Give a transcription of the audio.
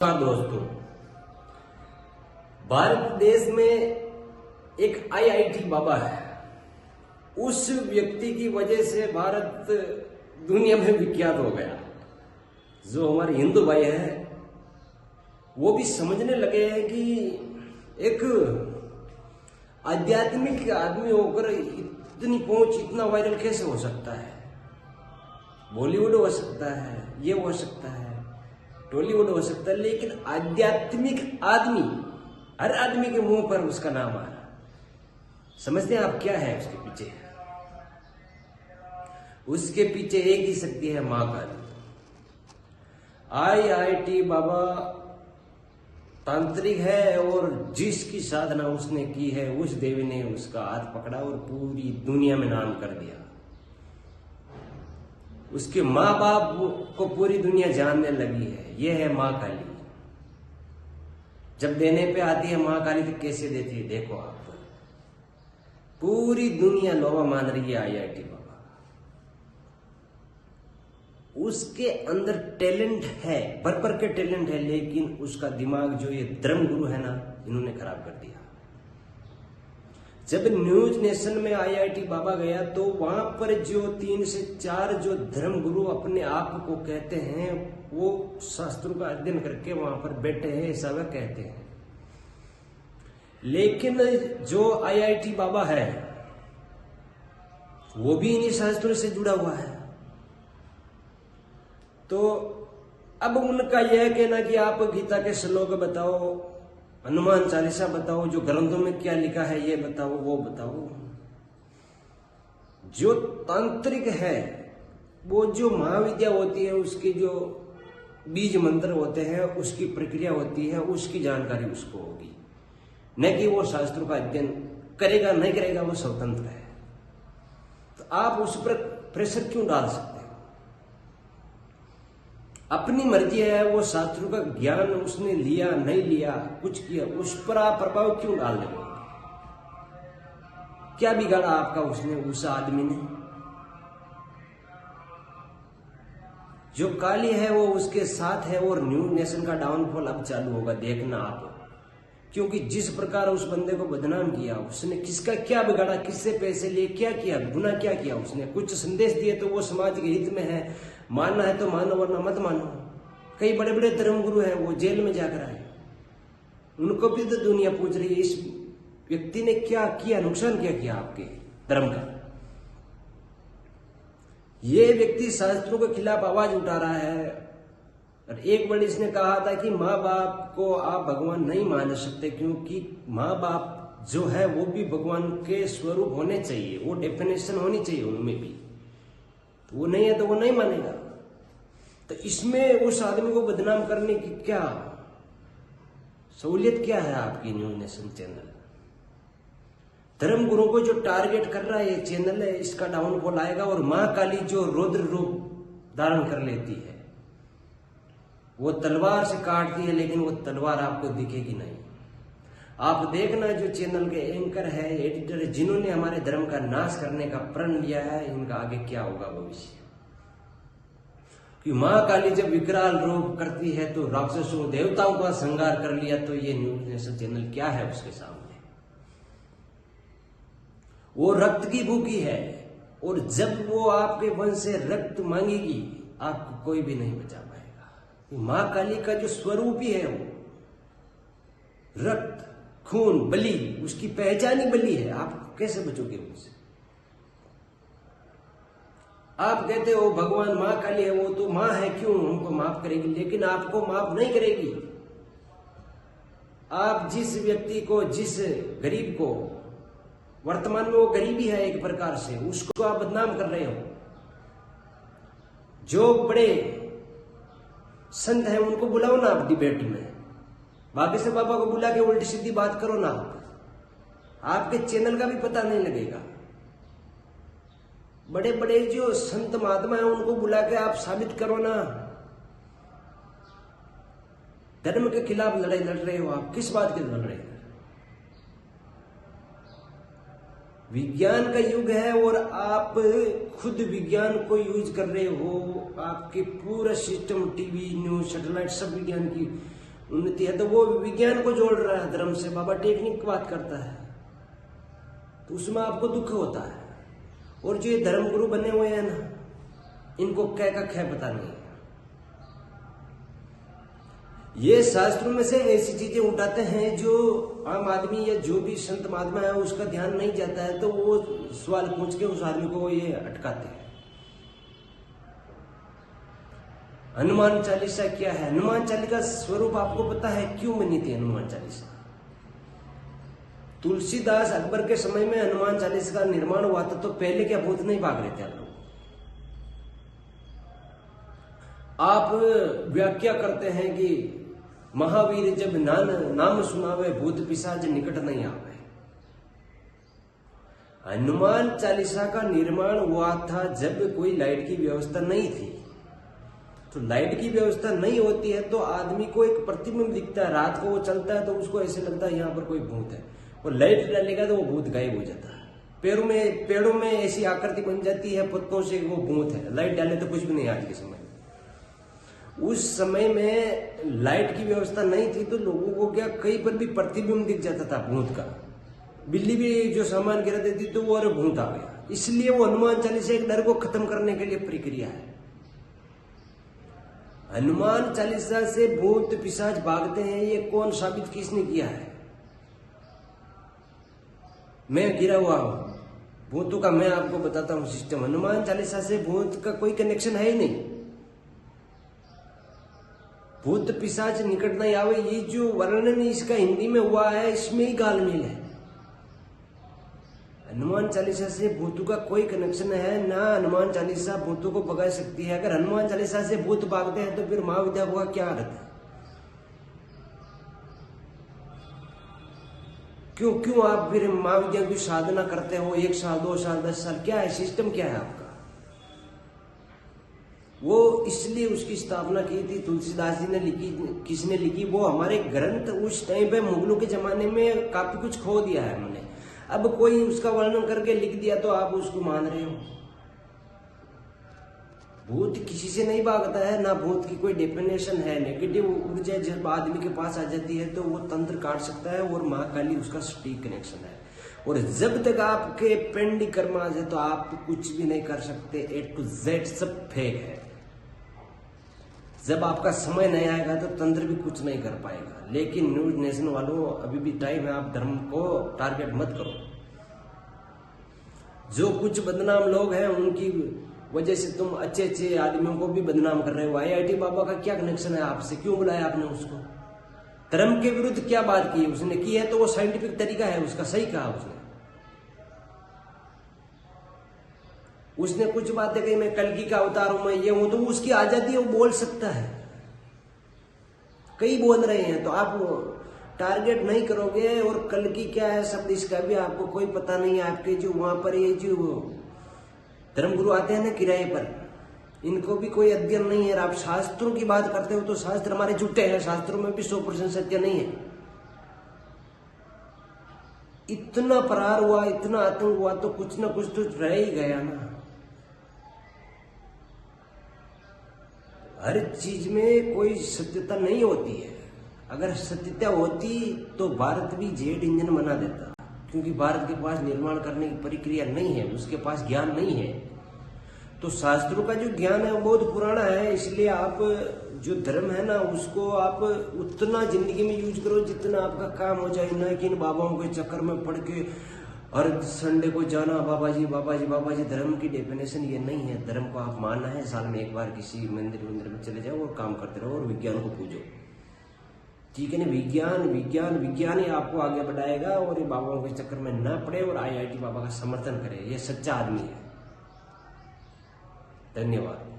दोस्तों, भारत देश में एक आईआईटी बाबा है। उस व्यक्ति की वजह से भारत दुनिया में विख्यात हो गया। जो हमारे हिंदू भाई हैं वो भी समझने लगे हैं कि एक आध्यात्मिक आदमी होकर इतनी पहुंच, इतना वायरल कैसे हो सकता है। बॉलीवुड हो सकता है, ये हो सकता है, टॉलीवुड हो सकता है, लेकिन आध्यात्मिक आदमी, हर आदमी के मुंह पर उसका नाम आ रहा। समझते हैं आप क्या है उसके पीछे? उसके पीछे एक ही शक्ति है, मां का। आईआईटी बाबा तांत्रिक है और जिसकी साधना उसने की है उस देवी ने उसका हाथ पकड़ा और पूरी दुनिया में नाम कर दिया। उसके माँ बाप को पूरी दुनिया जानने लगी है। यह है माँ काली। जब देने पे आती है माँ काली तो कैसे देती है देखो आप। पूरी दुनिया लोहा मान रही है आईआईटी बाबा। उसके अंदर टैलेंट है, भर के टैलेंट है, लेकिन उसका दिमाग जो ये धर्म गुरु है ना, इन्होंने खराब कर दिया। जब न्यूज नेशन में आईआईटी बाबा गया तो वहां पर जो 3 से 4 जो धर्म गुरु अपने आप को कहते हैं, वो शास्त्रों का अध्ययन करके वहां पर बैठे हैं, ऐसा वे कहते हैं। लेकिन जो आईआईटी बाबा है वो भी इन्हीं शास्त्रों से जुड़ा हुआ है। तो अब उनका यह कहना कि आप गीता के श्लोक बताओ, हनुमान चालीसा बताओ, जो ग्रंथों में क्या लिखा है ये बताओ, वो बताओ। जो तांत्रिक है वो जो महाविद्या होती है, उसके जो बीज मंत्र होते हैं, उसकी प्रक्रिया होती है, उसकी जानकारी उसको होगी, न कि वो शास्त्रों का अध्ययन करेगा नहीं करेगा, वो स्वतंत्र है। तो आप उस पर प्रेशर क्यों डाल सकते हो? अपनी मर्जी है, वो शास्त्रों का ज्ञान उसने लिया नहीं लिया, कुछ किया, उस पर आप प्रभाव क्यों डाल रहे हो? क्या बिगाड़ा आपका उसने, उस आदमी ने? जो काली है वो उसके साथ है और न्यू नेशन का डाउनफॉल अब चालू होगा, देखना आप। क्योंकि जिस प्रकार उस बंदे को बदनाम किया, उसने किसका क्या बिगाड़ा, किससे पैसे लिए, क्या किया, गुनाह क्या किया उसने? कुछ संदेश दिए तो वो समाज के हित में है, मानना है तो मानो वरना मत मानो। कई बड़े बड़े धर्मगुरु हैं वो जेल में जाकर आए, उनको भी तो दुनिया पूछ रही है इस व्यक्ति ने क्या किया, नुकसान क्या किया आपके धर्म का। ये व्यक्ति शास्त्रों के खिलाफ आवाज उठा रहा है। और एक बार इसने कहा था कि माँ बाप को आप भगवान नहीं मान सकते, क्योंकि माँ बाप जो है वो भी भगवान के स्वरूप होने चाहिए, वो डेफिनेशन होनी चाहिए उनमें भी। तो वो नहीं है तो वो नहीं मानेगा। तो इसमें उस आदमी को बदनाम करने की क्या सहूलियत क्या है आपकी न्यूज नेशन चैनल? धर्म गुरु को जो टारगेट कर रहा है ये चैनल है, इसका डाउनफॉल आएगा। और मां काली जो रौद्र रूप धारण कर लेती है, वो तलवार से काटती है, लेकिन वो तलवार आपको दिखेगी नहीं। आप देखना जो चैनल के एंकर है, एडिटर, जिन्होंने हमारे धर्म का नाश करने का प्रण लिया है, इनका आगे क्या होगा भविष्य। कि मां काली जब विकराल रूप करती है तो राक्षसों देवताओं का संहार कर लिया, तो ये न्यूज नेशन चैनल क्या है उसके सामने? वो रक्त की भूखी है, और जब वो आपके वंश से रक्त मांगेगी आपको कोई भी नहीं बचा पाएगा। मां काली का जो स्वरूप ही है वो रक्त, खून, बलि, उसकी पहचान ही बलि है। आप कैसे बचोगे उनसे? आप कहते हो भगवान मां काली है, वो तो मां है, क्यों हमको माफ करेगी? लेकिन आपको माफ नहीं करेगी। आप जिस व्यक्ति को, जिस गरीब को, वर्तमान में वो गरीबी है एक प्रकार से, उसको आप बदनाम कर रहे हो। जो बड़े संत हैं उनको बुलाओ ना आप डिबेट में, बागेश्वर बाबा को बुला के उल्टी सीधी बात करो ना। आपके चैनल का भी पता नहीं लगेगा। बड़े बड़े जो संत महात्मा हैं उनको बुला के आप साबित करो ना। धर्म के खिलाफ लड़ाई लड़ रहे हो आप, किस बात के लड़ रहे हो? विज्ञान का युग है और आप खुद विज्ञान को यूज कर रहे हो। आपके पूरा सिस्टम, टीवी, न्यूज, सैटेलाइट, सब विज्ञान की उन्नति है, तो वो विज्ञान को जोड़ रहा है धर्म से, बाबा टेक्निक की बात करता है, तो उसमें आपको दुख होता है। और जो ये धर्म गुरु बने हुए हैं ना, इनको क्या का ख्या पता नहीं है। ये शास्त्रों में से ऐसी चीजें उठाते हैं जो आम आदमी या जो भी संत महात्मा है उसका ध्यान नहीं जाता है, तो वो सवाल पूछ के उस आदमी को ये अटकाते हैं। हनुमान चालीसा क्या है? हनुमान चालीसा का स्वरूप आपको पता है क्यों बनी थी हनुमान चालीसा? तुलसीदास अकबर के समय में हनुमान चालीसा का निर्माण हुआ था, तो पहले क्या भूत नहीं भाग रहे थे आप लोग? आप व्याख्या करते हैं कि महावीर जब नाम सुनावे भूत पिशाच निकट नहीं आवे। हनुमान चालीसा का निर्माण हुआ था जब कोई लाइट की व्यवस्था नहीं थी। तो लाइट की व्यवस्था नहीं होती है तो आदमी को एक प्रतिबिंब दिखता है, रात को वो चलता है तो उसको ऐसे लगता है यहाँ पर कोई भूत है, और लाइट डालेगा तो वो भूत गायब हो जाता है। पेड़ों में ऐसी आकृति बन जाती है पत्तों से, वो भूत है। लाइट डाले तो कुछ भी नहीं आज के समय। उस समय में लाइट की व्यवस्था नहीं थी तो लोगों को क्या कहीं पर भी प्रतिबिंब दिख जाता था भूत का। बिल्ली भी जो सामान गिरा देती तो वो अरे भूत आ गया। इसलिए वो हनुमान चालीसा एक डर को खत्म करने के लिए प्रक्रिया है। हनुमान चालीसा से भूत पिशाच भागते हैं, ये कौन साबित किसने किया है? मैं गिरा हुआ हूं भूतों का, मैं आपको बताता हूं सिस्टम। हनुमान चालीसा से भूत का कोई कनेक्शन है ही नहीं। भूत पिशाच निकट नहीं आवे, ये जो वर्णन इसका हिंदी में हुआ है इसमें ही गालमेल है। हनुमान चालीसा से भूतों का कोई कनेक्शन है ना। हनुमान चालीसा भूतों को भगा सकती है। अगर हनुमान चालीसा से भूत भागते हैं तो फिर महाविद्या का क्या अर्थ है? क्यों आप फिर महाविद्या की साधना करते हो 1 साल 2 साल 10 साल? क्या है सिस्टम, क्या है आपका? वो इसलिए उसकी स्थापना की थी तुलसीदास जी ने लिखी। किसने लिखी? वो हमारे ग्रंथ उस टाइम पे मुगलों के जमाने में काफी कुछ खो दिया है हमने। अब कोई उसका वर्णन करके लिख दिया तो आप उसको मान रहे हो। भूत किसी से नहीं भागता है ना, भूत की कोई डेफिनेशन है। नेगेटिव ऊर्जा जब आदमी के पास आ जाती है तो वो तंत्र काट सकता है, और महाकाली उसका सटीक कनेक्शन है। और जब तक आपके पेंडी कर्मा है तो आप कुछ भी नहीं कर सकते। A to Z सब फेक है। जब आपका समय नहीं आएगा तो तंत्र भी कुछ नहीं कर पाएगा। लेकिन न्यूज नेशन वालों, अभी भी टाइम है, आप धर्म को टारगेट मत करो। जो कुछ बदनाम लोग हैं उनकी वजह से तुम अच्छे आदमियों को भी बदनाम कर रहे हो। IIT बाबा का क्या कनेक्शन है आपसे? क्यों बुलाया आपने उसको? धर्म के विरुद्ध क्या बात की उसने? की है तो वो साइंटिफिक तरीका है उसका, सही कहा उसने कुछ बातें कही, मैं कल्कि का अवतार हूं, मैं ये हूं, तो उसकी आजादी है, वो बोल सकता है। कई बोल रहे हैं तो आप टारगेट नहीं करोगे। और कल्कि क्या है शब्द, इसका भी आपको कोई पता नहीं है। आपके जो वहां पर ये जो धर्मगुरु आते हैं ना किराए पर, इनको भी कोई अध्ययन नहीं है। आप शास्त्रों की बात करते हो तो शास्त्र हमारे झूठे हैं, शास्त्रों में भी 100% सत्य नहीं है। इतना प्रहार हुआ, इतना आतंक हुआ, तो कुछ ना कुछ तो रह ही गया ना। हर चीज में कोई सत्यता नहीं होती है। अगर सत्यता होती तो भारत भी जेट इंजन बना देता, क्योंकि भारत के पास निर्माण करने की प्रक्रिया नहीं है, उसके पास ज्ञान नहीं है। तो शास्त्रों का जो ज्ञान है वो बहुत पुराना है। इसलिए आप जो धर्म है ना उसको आप उतना जिंदगी में यूज करो जितना आपका काम हो जाए, ना कि इन बाबाओं के चक्कर में पड़ के हर संडे को जाना बाबा जी बाबा जी बाबा जी। धर्म की डेफिनेशन ये नहीं है। धर्म को आप मानना है, साल में एक बार किसी मंदिर में चले जाओ और काम करते रहो और विज्ञान को पूजो, ठीक है ना। विज्ञान विज्ञान विज्ञान ही आपको आगे बढ़ाएगा, और ये बाबाओं के चक्कर में ना पड़े और IIT बाबा का समर्थन करे। ये सच्चा आदमी है। धन्यवाद।